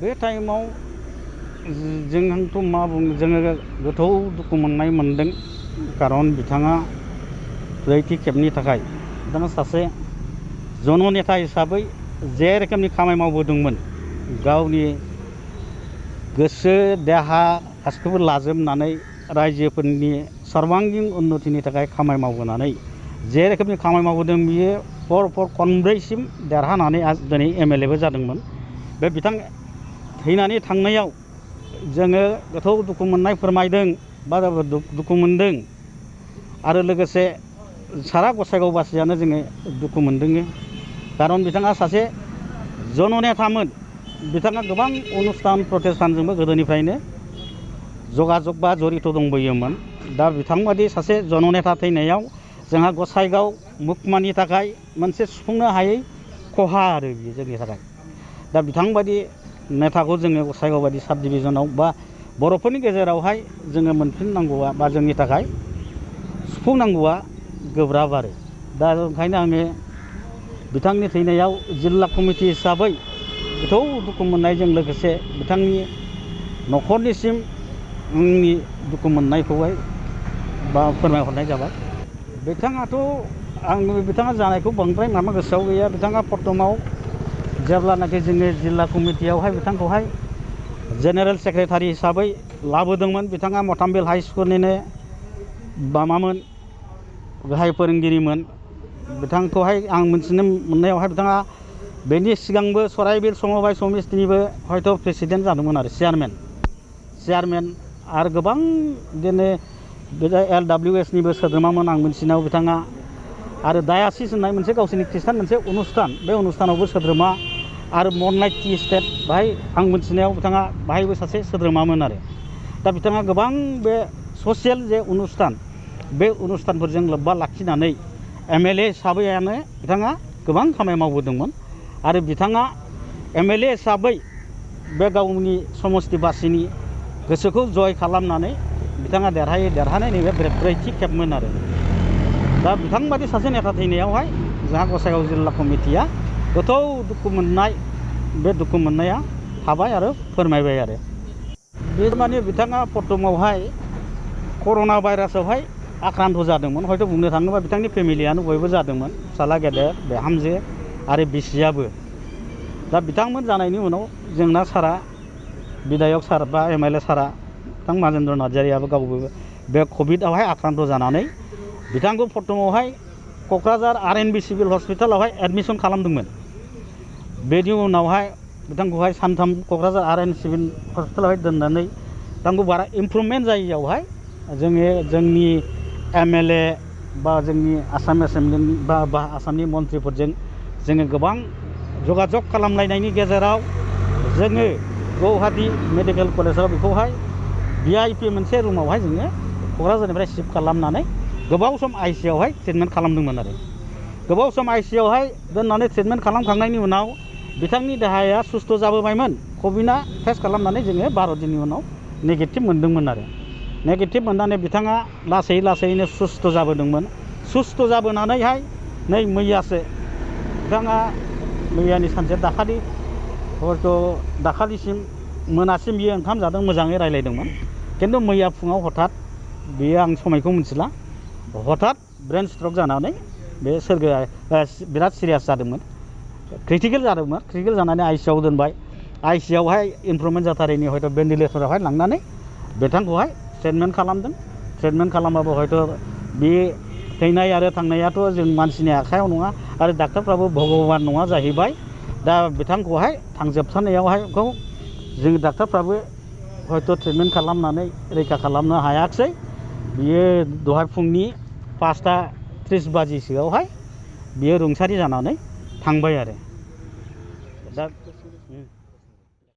बे टाइमाव जोंथ' मा बुंनो, जोङो गोथौ दुखु मोनदों। कारन बिथाङा ब्रैथि खेबनि थाखाय बिथाङा सासे जननेता हिसाबै जे रोखोमनि खामानि मावबोदोंमोन, गावनि गोसो देहा गासैखौबो लाजोबनानै रायजोफोरनि सर्बांगिन उन्नतिनि थाखाय खामानि मावबोनानै जे रोखोमनि खामानि मावबोदों, बियो पर खनब्रैसिम देरहानानै दिनै MLA बो जादोंमोन। बे बिथां थैनानै थांनायाव जोङो गोथौ दुखु मोननाय फोरमायदों बा दुखु मोनदों, आरो लोगोसे सारा गसाइगावबासियानो जोङो दुखु मोनदों। कारन बिथाङा सासे जननेतामोन। बिथाङा गोबां अनुष्ठान प्रतिष्ठानजोंबो गोदोनिफ्रायनो जगाजग बा जरित दंबोयोमोन। दा बिथांबादि सासे जननेता थैनायाव जोंहा गसाइगाव मुखमानि थाखाय मोनसे सुफुंनो हायै खहा आरो बियो जोंनि थाखाय। दा बिथांबादि नेताखौ जोङो गसाइगाव बायदि साब डिभिजनाव बा बर'फोरनि गेजेरावहाय जोङो मोनफिननांगौआ बा जोंनि थाखाय सुफुंनांगौआ गोब्राब आरो। दा ओंखायनो आङो बिथांनि थैनायाव जिल्ला कमिटि हिसाबै गोथौ दुखु मोननायजों लोगोसे बिथांनि न'खरनिसिम आंनि दुखु मोननायखौहाय बा फोरमायहरनाय जाबाय। बिथाङा जानायखौ बांद्राय गोसोआव गैया। बिथाङा प्रथमाव जेब्लानाखि जोङो जिल्ला कमिटियावहाय बिथांखौहाय जेनेरेल सेक्रेटारि हिसाबै लाबोदोंमोन। बिथाङा मथामबिल हाइ स्कुलनिनो माबामोन, गाहाय फोरोंगिरिमोन। बिथांखौहाय आं मिथिनो मोननायावहाय बिथाङा बेनि सिगांबो सराइबिल समबाय समितिनिबो हयथ' प्रेसिडेन्ट जादोंमोन आरो चेयारमेन आरो गोबां बिदिनो LWS निबो सोद्रोमामोन आं मिथिनायाव बिथाङा। आरो डायासिस होननाय मोनसे गावसोरनि खृष्टान मोनसे अनुष्ठान, बे अनुष्ठानावबो सोद्रोमा। आरो मनलाइट टि स्टेट, बाहाय आं मिथिनायाव बिथाङा बाहायबो सासे सोद्रोमामोन आरो। दा बिथाङा गोबां बे ससियेल जे अनुष्ठान, बे अनुष्ठानफोरजों लोब्बा लाखिनानै MLA हिसाबैयानो बिथाङा गोबां खामानि मावबोदोंमोन। आरो बिथाङा MLA हिसाबै बे गावनि समस्तिबासिनि गोसोखौ जय खालामनानै बिथाङा देरहानाय नैबे ब्रैथि खेबमोन आरो। दा बिथांबादि सासे नेता थैनायावहाय जोंहा गसाइगाव जिल्ला कमिटिया गोथौ दुखु मोननाय, बे दुखु मोननाया थाबाय आरो फोरमायबाय आरो। बे माने बिथाङा प्रथमावहाय कर'ना भाइरासावहाय आक्रान्त जादोंमोन। हयथ' बुंनो थाङोबा बिथांनि फेमिलियानो बयबो जादोंमोन, फिसाला गेदेर, बिहामजो आरो बिसियाबो। दा बिथांमोन जानायनि उनाव जोंना सारा बिधायक सार बा MLA सारा बिथां माजेन्द्र नार्जारियाबो गावबो बे कभिडआवहाय आक्रान्त जानानै बिथांखौ प्रथमावहाय क'क्राझार RNB सिभिल हस्पिटालावहाय एडमिसन खालामदोंमोन। बेनि उनावहाय बिथांखौहाय सानथाम क'क्राझार RN सिभिल हस्पिटालावहाय दोननानै बिथांखौ बारा इमप्रुभमेन्ट जायैयावहाय जोंनि MLA बा जोंनि आसाम एसेम्बलिनि बा आसामनि मन्थ्रिफोरजों जोङो गोबां जगाजग खालामलायनायनि गेजेराव जोङो गुवाहाटी मेडिकेल कलेजाव बेखौहाय VIP मोनसे रुमावहाय जोङो क'क्राझारनिफ्राय शिफ्ट खालामनानै गोबाव सम ICU आवहाय ट्रिटमेन्ट खालामदोंमोन आरो। गोबाव सम ICU आवहाय दोननानै ट्रिटमेन्ट खालामखांनायनि उनाव बिथांनि देहाया सुस्थ' जाबोबायमोन। कभिडआ टेस्ट खालामनानै जोङो 12 दिननि उनाव नेगेटिभ मोनदोंमोन आरो। नेगेटिभ मोननानै बिथाङा लासैनो सुस्थ' जाबोदोंमोन। सुस्थ' जाबोनानैहाय नै मैयासो बिथाङा मैयानि सानसे दाखालि हयथ' दाखालिसिम मोनासिम बियो ओंखाम जादों, मोजाङै रायज्लायदोंमोन। खिन्थु मैया फुङाव हठात बियो, आं समायखौ मिथिला, हठात ब्रेन स्ट्रक जानानै बे बिराद सिरियास जादोंमोन, क्रिटिकेल जादोंमोन। क्रिटिकेल जानानै ICU आव दोनबाय। ICU आवहाय इमप्रुभमेन्ट जाथारैनि हयथ' भेन्टिलेटरावहाय लांनानै बिथांखौहाय ट्रिटमेन्ट खालामदों। ट्रिटमेन्ट खालामबाबो हयथ' बे थैनाय आरो थांनायाथ' जों मानसिनि आखायाव नङा, आरो डाक्टारफ्राबो भगबान नङा जाहैबाय। दा बिथांखौहाय थांजोबथारनायावहाय जों डाक्टारफ्राबो हयथ' ट्रिटमेन्ट खालामनानै रैखा खालामनो हायाखिसै। बियो दहाय फुंनि 5:30 बाजिसोआवहाय बियो रुंसारि जानानै थांबाय आरो। दा